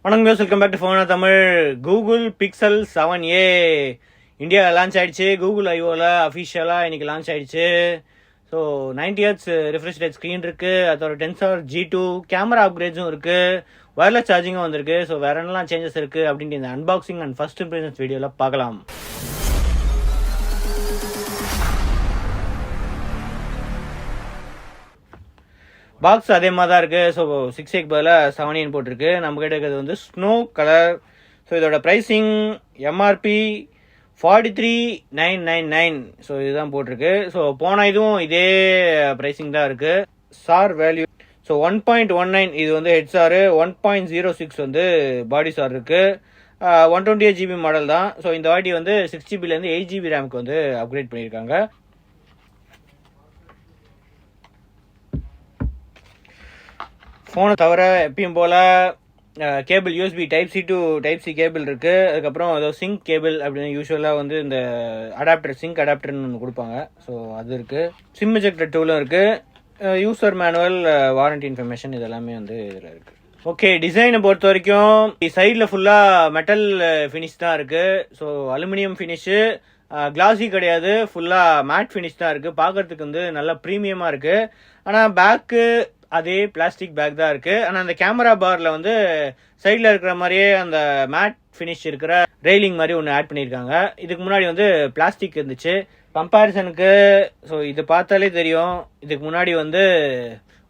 வணக்கம் welcome back to ஃபோனா Tamil. Google Pixel 7a இந்தியாவில் லான்ச் ஆயிடுச்சு. கூகுள் ஐஓவில் அஃபிஷியலாக இன்னைக்கு லான்ச் ஆயிடுச்சு. So 90Hz refresh rate screen இருக்கு. அதோட டென்சார் G2 கேமரா அப்கிரேட்ஸும் இருக்கு. வயர்லெஸ் சார்ஜிங்கும் வந்திருக்கு. ஸோ வேற என்னெல்லாம் சேஞ்சஸ் இருக்கு அப்படின்ட்டு இந்த அன்பாக்சிங் அண்ட் ஃபர்ஸ்ட் இம்ப்ரெஷன்ஸ் வீடியோவில் பார்க்கலாம். பாக்ஸ் அதே மாதிரி தான் இருக்குது. ஸோ 6A பதிலாக 7A போட்டிருக்கு. நம்ம கிட்ட இருக்கிறது வந்து ஸ்னோ கலர். ஸோ இதோட ப்ரைஸிங் எம்ஆர்பி 43,999. ஸோ இதுதான் போட்டிருக்கு. ஸோ போன இதுவும் இதே ப்ரைஸிங் தான் இருக்குது. சார் வேல்யூ ஸோ 1.19 இது வந்து ஹெட்ஸாரு, 1.06 வந்து பாடி சார் இருக்குது. 128GB மாடல் தான். ஸோ இந்த வாட்டி வந்து 6GBலேருந்து 8GB ரேமுக்கு வந்து அப்கிரேட் பண்ணியிருக்காங்க. ஃபோனை தவிர எப்பயும் போல் கேபிள் யூஎஸ்பி டைப்-C to டைப்-C கேபிள் இருக்குது. அதுக்கப்புறம் ஏதோ சிங்க் கேபிள் அப்படின்னு யூஸ்வலாக வந்து இந்த அடாப்டர் சிங்க் அடாப்டர்னு ஒன்று கொடுப்பாங்க. ஸோ அது இருக்குது. சிம் எஜெக்டர் டூலும் இருக்குது. யூசர் மேனுவல், வாரண்டி இன்ஃபர்மேஷன் இதெல்லாமே வந்து இதில் இருக்குது. ஓகே, டிசைனை பொறுத்த வரைக்கும் சைடில் ஃபுல்லாக மெட்டல் ஃபினிஷ் தான் இருக்குது. ஸோ அலுமினியம் ஃபினிஷு, கிளாஸி கிடையாது, ஃபுல்லாக மேட் ஃபினிஷ் தான் இருக்குது. பார்க்கறதுக்கு வந்து நல்லா ப்ரீமியமாக இருக்குது. ஆனால் பேக்கு அதே பிளாஸ்டிக் பேக் தான் இருக்கு. ஆனால் அந்த கேமரா பார்ல வந்து சைடில் இருக்கிற மாதிரியே அந்த மேட் ஃபினிஷ் இருக்கிற ரெயிலிங் மாதிரி ஒன்று ஆட் பண்ணியிருக்காங்க. இதுக்கு முன்னாடி வந்து பிளாஸ்டிக் இருந்துச்சு. கம்பேரிசனுக்கு ஸோ இது பார்த்தாலே தெரியும், இதுக்கு முன்னாடி வந்து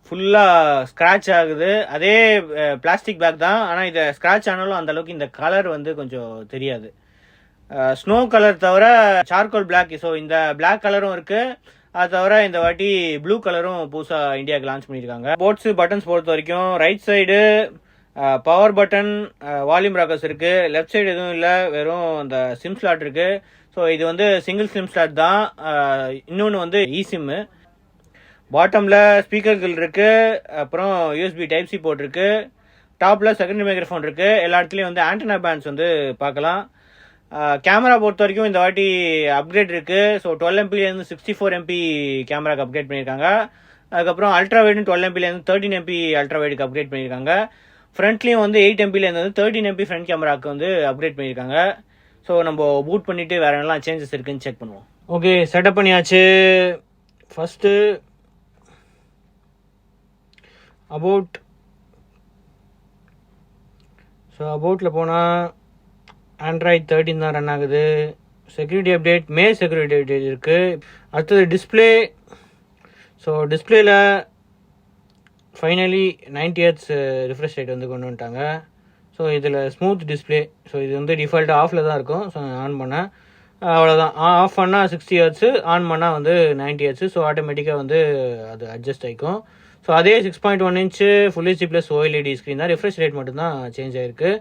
ஃபுல்லாக ஸ்க்ராட்ச் ஆகுது. அதே பிளாஸ்டிக் பேக் தான், ஆனால் இதை ஸ்க்ராட்ச் ஆனாலும் அந்த அளவுக்கு இந்த கலர் வந்து கொஞ்சம் தெரியாது. ஸ்னோ கலர் தவிர சார்கோல் பிளாக், ஸோ இந்த பிளாக் கலரும் இருக்கு. அது தவிர இந்த வாட்டி ப்ளூ கலரும் புதுசாக இந்தியாவுக்கு லான்ச் பண்ணியிருக்காங்க. போர்ட்ஸு பட்டன்ஸ் பொறுத்த வரைக்கும் right side power button, volume Rockers இருக்கு. லெஃப்ட் சைடு எதுவும் இல்லை, வெறும் அந்த சிம் ஸ்லாட் இருக்கு. ஸோ இது வந்து சிங்கிள் சிம் ஸ்லாட் தான். இன்னொன்று வந்து இ சிம்மு. பாட்டமில் ஸ்பீக்கர்கள் இருக்கு. அப்புறம் யூஎஸ்பி டைப்-C போர்ட் இருக்கு. டாப்பில் செகண்டரி மைக்ரோஃபோன் இருக்கு. எல்லா இடத்துலையும் வந்து ஆண்டனா பேண்ட்ஸ் வந்து பார்க்கலாம். கேமரா பொறுத்த வரைக்கும் இந்த வாட்டி அப்கிரேட் இருக்கு. ஸோ 12MP 64MP கேமராக்கு அப்கிரேட் பண்ணியிருக்காங்க. அதுக்கப்புறம் ultra wide 12MP 13MP ultra வைடுக்கு அப்கிரேட் பண்ணியிருக்காங்க. ஃப்ரண்ட்லேயும் வந்து 8MP 13MP ஃப்ரண்ட் கேமராக்கு வந்து அப்கிரேட் பண்ணியிருக்காங்க. ஸோ நம்ம பூட் பண்ணிட்டு வேற என்னெல்லாம் சேஞ்சஸ் இருக்குன்னு செக் பண்ணுவோம். ஓகே, செட்டப் பண்ணியாச்சு. ஃபர்ஸ்ட்டு அபவுட்டில் போனால் Android 13 தான் ரன் ஆகுது. செக்யூரிட்டி அப்டேட், செக்யூரிட்டி அப்டேட் இருக்குது. அடுத்தது டிஸ்பிளே. ஸோ டிஸ்பிளேல ஃபைனலி 90Hz ரிஃப்ரெஷ் ரேட் வந்து கொண்டு வந்துட்டாங்க. ஸோ இதில் ஸ்மூத் டிஸ்பிளே. ஸோ இது வந்து டிஃபால்ட்டாக ஆஃபில் தான் இருக்கும். ஸோ ஆன் பண்ணேன், அவ்வளோதான். ஆஃப் பண்ணால் 60Hz, ஆன் பண்ணால் வந்து 90Hz. ஸோ ஆட்டோமேட்டிக்காக வந்து அது அட்ஜஸ்ட் ஆகிக்கும். ஸோ அதே 6.1 inch full HD plus OLED screen தான். ரிஃப்ரெஷ் ரேட் மட்டும்தான் சேஞ்ச் ஆகிருக்கு.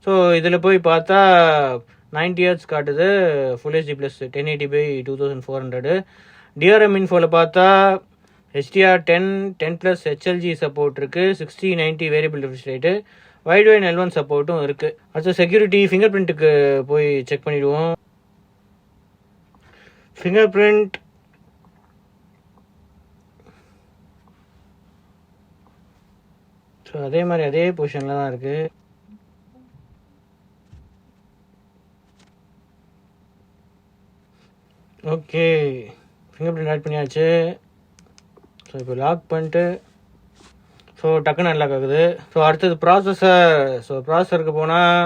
ஸோ இதில் போய் பார்த்தா 90Hz காட்டுது, full HD plus 1080x2400. DRM இன்ஃபோவில் பார்த்தா HDR10 10+ HLG சப்போர்ட் இருக்குது. 60-90 variable refresh rate, white white L1 சப்போர்ட்டும் இருக்குது. அடுத்து செக்யூரிட்டி, ஃபிங்கர் பிரிண்ட்டுக்கு போய் செக் பண்ணிவிடுவோம். ஃபிங்கர் பிரிண்ட் ஸோ அதே மாதிரி அதே பொசிஷனில் தான் இருக்குது. ஓகே, ஃபிங்கர் பிரிண்ட் ஆட் பண்ணியாச்சு. ஸோ இப்போ லாக் பண்ணிட்டு ஸோ டக்குன்னு அன்லாக் ஆகுது. ஸோ அடுத்தது ப்ராசஸர். ஸோ ப்ராசஸருக்கு போனால்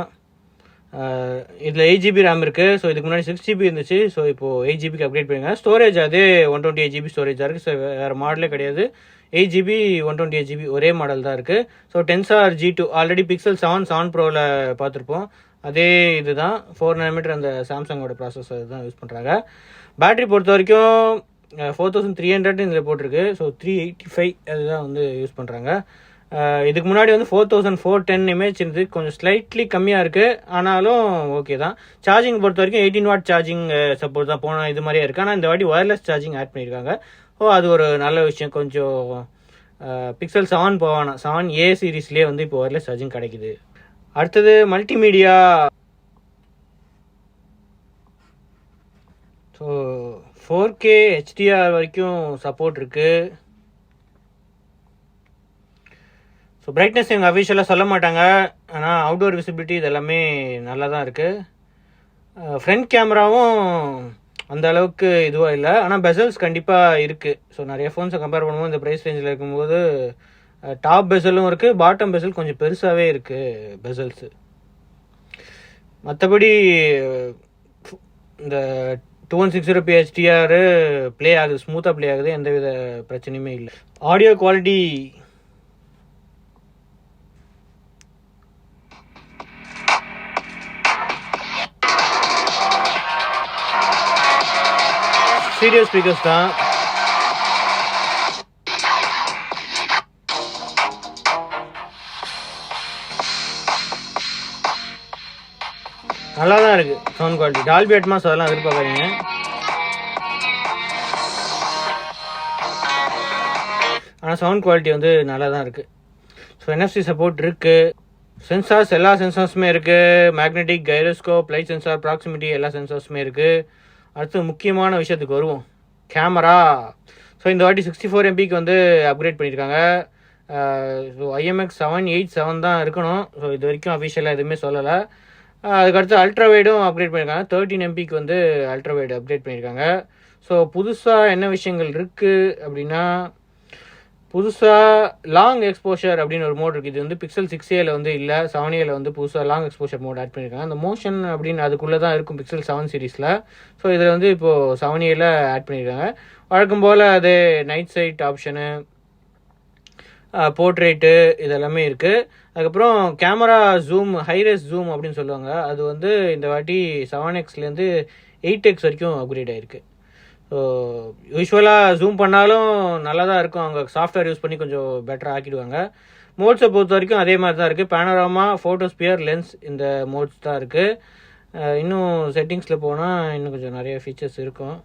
இதில் 8GB ரேம் இருக்குது. ஸோ இதுக்கு முன்னாடி 6GB இருந்துச்சு. ஸோ இப்போது 8GBக்கு அப்டேட் பண்ணிங்க. ஸ்டோரேஜ் அதே 128GB ஸ்டோரேஜாக இருக்குது. ஸோ வேறு மாடலே கிடையாது. 8GB 128GB ஒரே மாடல் தான் இருக்குது. So tensor G2 already pixel 7 ப்ரோவில் பார்த்துருப்போம். அதே இதுதான் 4nm அந்த சாம்சங்கோட ப்ராசஸர் தான் யூஸ் பண்ணுறாங்க. பேட்டரி பொறுத்த வரைக்கும் 4300 இதில் போட்டிருக்கு. ஸோ 385 அதுதான் வந்து யூஸ் பண்ணுறாங்க. இதுக்கு முன்னாடி வந்து 4410 mAh இருந்தது. கொஞ்சம் ஸ்லைட்லி கம்மியாக இருக்குது, ஆனாலும் ஓகே தான். சார்ஜிங் பொறுத்த வரைக்கும் 18W சார்ஜிங் சப்போர்ட் தான். போன இது மாதிரியே இருக்குது. ஆனால் இந்த வாட்டி ஒயர்லெஸ் சார்ஜிங் ஆட் பண்ணியிருக்காங்க. அது ஒரு நல்ல விஷயம். கொஞ்சம் பிக்சல் 7 போவானா 7A சீரீஸ்லேயே வந்து இப்போ ஒயர்லெஸ் சார்ஜிங் கிடைக்குது. அடுத்தது மல்டிமீடியா. ஸோ 4K HDR வரைக்கும் சப்போர்ட் இருக்குது. ஸோ பிரைட்னஸ் எங்கள் அஃபிஷியலாக சொல்ல மாட்டாங்க, ஆனால் அவுட்டோர் விசிபிலிட்டி இது எல்லாமே நல்லா தான் இருக்குது. ஃப்ரண்ட் கேமராவும் அந்த அளவுக்கு இதுவாக இல்லை, ஆனால் பெசல்ஸ் கண்டிப்பாக இருக்குது. ஸோ நிறைய ஃபோன்ஸை கம்பேர் பண்ணும்போது இந்த ப்ரைஸ் ரேஞ்சில் இருக்கும்போது டாப் பெசலும் இருக்குது, பாட்டம் பெசல் கொஞ்சம் பெருசாகவே இருக்குது பெசல்ஸு. மற்றபடி இந்த 2160p HDR ப்ளே ஆகுது, ஸ்மூத்தாக ப்ளே ஆகுது, எந்த வித பிரச்சனையுமே இல்லை. ஆடியோ குவாலிட்டி ஸ்டீரியோ ஸ்பீக்கர்ஸ் தான். நல்லா தான் இருக்குது சவுண்ட் குவாலிட்டி. டால்பி அட்மாஸ் அதெல்லாம் எதிர்பார்க்காதீங்க. ஆனால் சவுண்ட் குவாலிட்டி வந்து நல்லா தான் இருக்குது. ஸோ NFC சப்போர்ட் இருக்குது. சென்சார்ஸ் எல்லா சென்சார்ஸுமே இருக்குது. Magnetic, gyroscope, light sensor, proximity எல்லா சென்சார்ஸுமே இருக்குது. அடுத்து முக்கியமான விஷயத்துக்கு வருவோம், கேமரா. ஸோ இந்த வாட்டி 64 MBக்கு வந்து அப்கிரேட் பண்ணியிருக்காங்க. ஸோ IMX787 தான் இருக்கணும். ஸோ இது வரைக்கும் அஃபிஷியலாக எதுவுமே சொல்லலை. அதுக்கடுத்து அல்ட்ரா வைடும் அப்கிரேட் பண்ணியிருக்காங்க. 13 MBக்கு வந்து அல்ட்ரா வைடு அப்கிரேட் பண்ணியிருக்காங்க. ஸோ புதுசாக என்ன விஷயங்கள் இருக்குது அப்படின்னா, புதுசாக லாங் எக்ஸ்போஷர் அப்படின்னு ஒரு மோட் இருக்குது. இது வந்து Pixel 6a வந்து இல்லை, 7a வந்து புதுசாக லாங் எக்ஸ்போஷர் மோட் ஆட் பண்ணியிருக்காங்க. அந்த மோஷன் அப்படின்னு அதுக்குள்ளே தான் இருக்கும் Pixel 7 சீரீஸில். ஸோ இதில் வந்து இப்போது 7a ஆட் பண்ணியிருக்காங்க. வழக்கம் போல் அது நைட் சைட் ஆப்ஷனு, போர்ட்ரேட்டு இதெல்லாமே இருக்குது. அதுக்கப்புறம் கேமரா ஜூம், ஹைரேஸ் ஜூம் அப்படின்னு சொல்லுவாங்க, அது வந்து இந்த வாட்டி 7xலேருந்து 8x வரைக்கும் அப்கிரேட் ஆகிருக்கு. ஸோ யூஸ்வலாக ஜூம் பண்ணாலும் நல்லா தான் இருக்கும், அவங்க சாஃப்ட்வேர் யூஸ் பண்ணி கொஞ்சம் பெட்டராக ஆக்கிடுவாங்க. மோட்ஸை பொறுத்த வரைக்கும் அதே மாதிரி தான் இருக்குது. பேனோராமா, ஃபோட்டோஸ்பியர், லென்ஸ் இந்த மோட்ஸ் தான் இருக்குது. இன்னும் செட்டிங்ஸில் போனால் இன்னும் கொஞ்சம் நிறைய ஃபீச்சர்ஸ் இருக்கும்.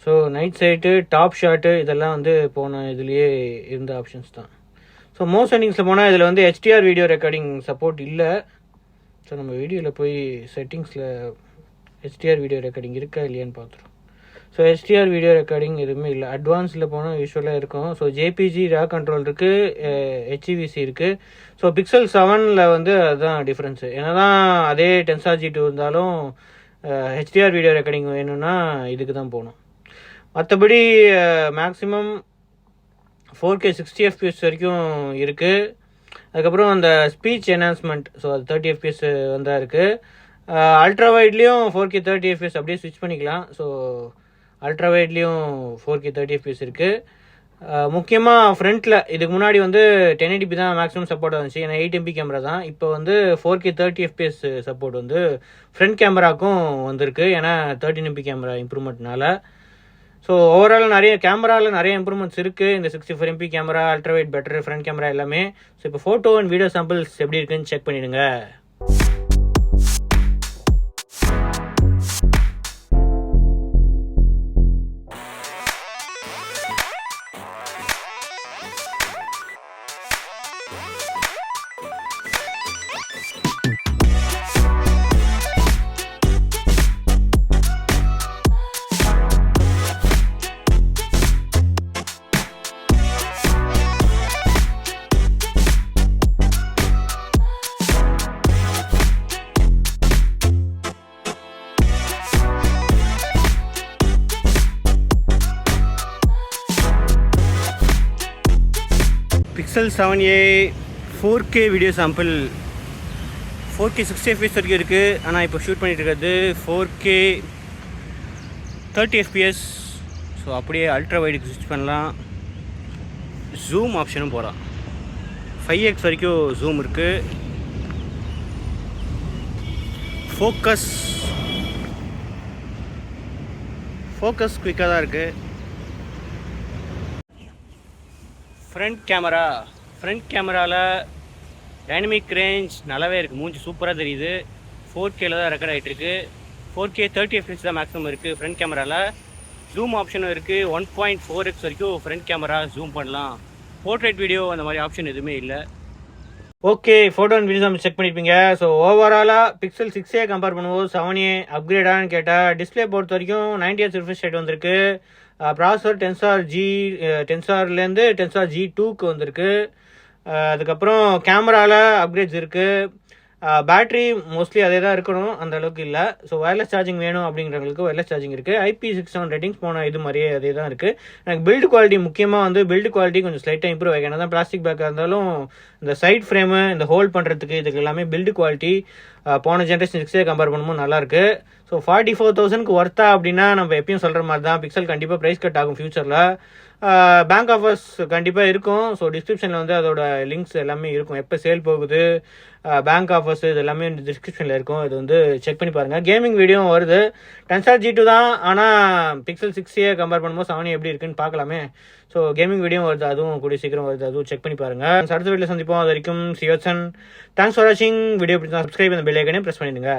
So night side, top shot இதெல்லாம் வந்து போன இதுலேயே இருந்த ஆப்ஷன்ஸ் தான். ஸோ மோஸ்ட் செட்டிங்ஸில் போனால் இதில் வந்து HDR வீடியோ ரெக்கார்டிங் சப்போர்ட் இல்லை. ஸோ நம்ம வீடியோவில் போய் செட்டிங்ஸில் HDR வீடியோ ரெக்கார்டிங் இருக்கா இல்லையான்னு பார்த்துருவோம். ஸோ HDR வீடியோ ரெக்கார்டிங் எதுவுமே இல்லை. அட்வான்ஸில் போனால் யூஸ்வலாக இருக்கும். ஸோ JPG ரா கண்ட்ரோல் இருக்குது, HEVC இருக்குது. ஸோ Pixel 7 வந்து அதுதான் டிஃப்ரென்ஸு. ஏன்னா தான் அதே Tensor G2 இருந்தாலும் HDR வீடியோ ரெக்கார்டிங் வேணும்னா இதுக்கு தான் போகணும். மற்றபடி மேக்ஸிமம் 4K 60 FPS வரைக்கும் இருக்குது. அதுக்கப்புறம் அந்த ஸ்பீச் என்ஹான்ஸ்மெண்ட், ஸோ அது 30 FPS வந்தால் இருக்குது. அல்ட்ரா வைட்லேயும் 4K 30 FPS அப்படியே ஸ்விட்ச் பண்ணிக்கலாம். ஸோ அல்ட்ரா வைட்லேயும் 4K 30 FPS இருக்குது. முக்கியமாக ஃப்ரண்ட்டில் இதுக்கு முன்னாடி வந்து 1080p தான் மேக்ஸிமம் சப்போர்ட் வந்துச்சு, ஏன்னா 8 MP கேமரா தான். இப்போ வந்து 4K 30 FPS சப்போர்ட் வந்து ஃப்ரண்ட் கேமராக்கும் வந்திருக்கு, ஏன்னா 13 MP கேமரா இம்ப்ரூவ்மெண்ட்னால. ஸோ ஓவரால் நிறைய கேமராவில் நிறைய இம்ப்ரூவ்மெண்ட்ஸ் இருக்குது. இந்த 64 MP camera, ultra wide, better front camera எல்லாமே. ஸோ இப்போ ஃபோட்டோ அண்ட் வீடியோ சாம்பிள்ஸ் எப்படி இருக்குன்னு செக் பண்ணிடுங்க. Pixel 7a 4K video sample. 4K 60 FPS வரைக்கும் இருக்குது, ஆனால் இப்போ ஷூட் பண்ணிட்டு இருக்கிறது 4K 30 FPS. ஸோ அப்படியே அல்ட்ரா வைடுக்கு ஸ்விட்ச் பண்ணலாம். ஜூம் ஆப்ஷனும் போகலாம். 5x வரைக்கும் ஜூம் இருக்குது. ஃபோக்கஸ் குயிக்காக தான் இருக்குது. ஃப்ரண்ட் கேமராவில் டைனமிக் ரேஞ்ச் நல்லாவே இருக்குது, மூஞ்சி சூப்பராக தெரியுது. 4Kல தான் ரெக்கார்ட் ஆகிட்டுருக்கு. 4K 30 FPS தான் மேக்ஸிமம் இருக்குது ஃப்ரண்ட் கேமராவில். ஜூம் ஆப்ஷனும் இருக்குது. 1.4x வரைக்கும் ஃப்ரண்ட் கேமரா ஜூம் பண்ணலாம். போர்ட்ரேட் வீடியோ அந்த மாதிரி ஆப்ஷன் எதுவுமே இல்லை. ஓகே, ஃபோட்டோ அண்ட் வீடியோ நம்ம செக் பண்ணியிருப்பீங்க. ஸோ ஓவராலாக Pixel 6a கம்பேர் பண்ணும்போது 7a அப்கிரேடான்னு கேட்டால், டிஸ்பிளே பொறுத்த வரைக்கும் 90Hz ரிஃப்ரெஷ் ரேட் வந்திருக்கு. ப்ராசஸர் டென்சார்லேருந்து Tensor G2க்கு வந்திருக்கு. அதுக்கப்புறம் கேமராவில் அப்கிரேட்ஸ் இருக்குது. பேட்ரி மோஸ்ட்லி அதே தான் இருக்கணும், அந்த அளவுக்கு இல்லை. ஸோ வயர்லெஸ் சார்ஜிங் வேணும் அப்படிங்கிறவங்களுக்கு வயர்லெஸ் சார்ஜிங் இருக்குது. IP67 ரேட்டிங்ஸ் போன இது மாதிரியே அதே தான் இருக்குது. எனக்கு பில்டு குவாலிட்டி முக்கியமாக வந்து பில்டு குவாலிட்டி கொஞ்சம் ஸ்லைட்டாக இம்ப்ரூவ் ஆகி, என்ன தான் பிளாஸ்டிக் பேக்காக இருந்தாலும் இந்த சைட் ஃப்ரேமு இந்த ஹோல்ட் பண்ணுறதுக்கு இதுக்கு எல்லாமே பில்டு குவாலிட்டி போன ஜென்ரேஷன் 6 கம்பேர் பண்ணும்போது நல்லாயிருக்கு. ஸோ 44,000க்கு ஒர்த்தா அப்படின்னா நம்ம எப்பயும் சொல்கிற மாதிரி தான், பிக்சல் கண்டிப்பாக ப்ரைஸ் கட் ஆகும் ஃபியூச்சரில். பேங்க் ஆஃபர்ஸ் கண்டிப்பாக இருக்கும். ஸோ டிஸ்கிரிப்ஷனில் வந்து அதோட லிங்க்ஸ் எல்லாமே இருக்கும், எப்போ சேல் போகுது, பேங்க் ஆஃபர்ஸ் இது எல்லாமே டிஸ்கிரிப்ஷனில் இருக்கும். இது வந்து செக் பண்ணி பாருங்கள். கேமிங் வீடியோ வருது, Tensor G2 தான், ஆனால் பிக்சல் 6 கம்பேர் பண்ணும்போது 7 எப்படி இருக்குன்னு பார்க்கலாமே. ஸோ கேமிங் வீடியோ வருது, அதுவும் கூடிய சீக்கிரம் வருது, அதுவும் செக் பண்ணி பாருங்கள். அடுத்த வீடியோவில் சந்திப்போம். அது வரைக்கும் சியோசன். தேங்க்ஸ் ஃபார் வாட்சிங். வீடியோ பிடிச்சா சப்ஸ்கிரைப் அந்த பெல் ஐக்கனே ப்ரெஸ் பண்ணிடுங்க.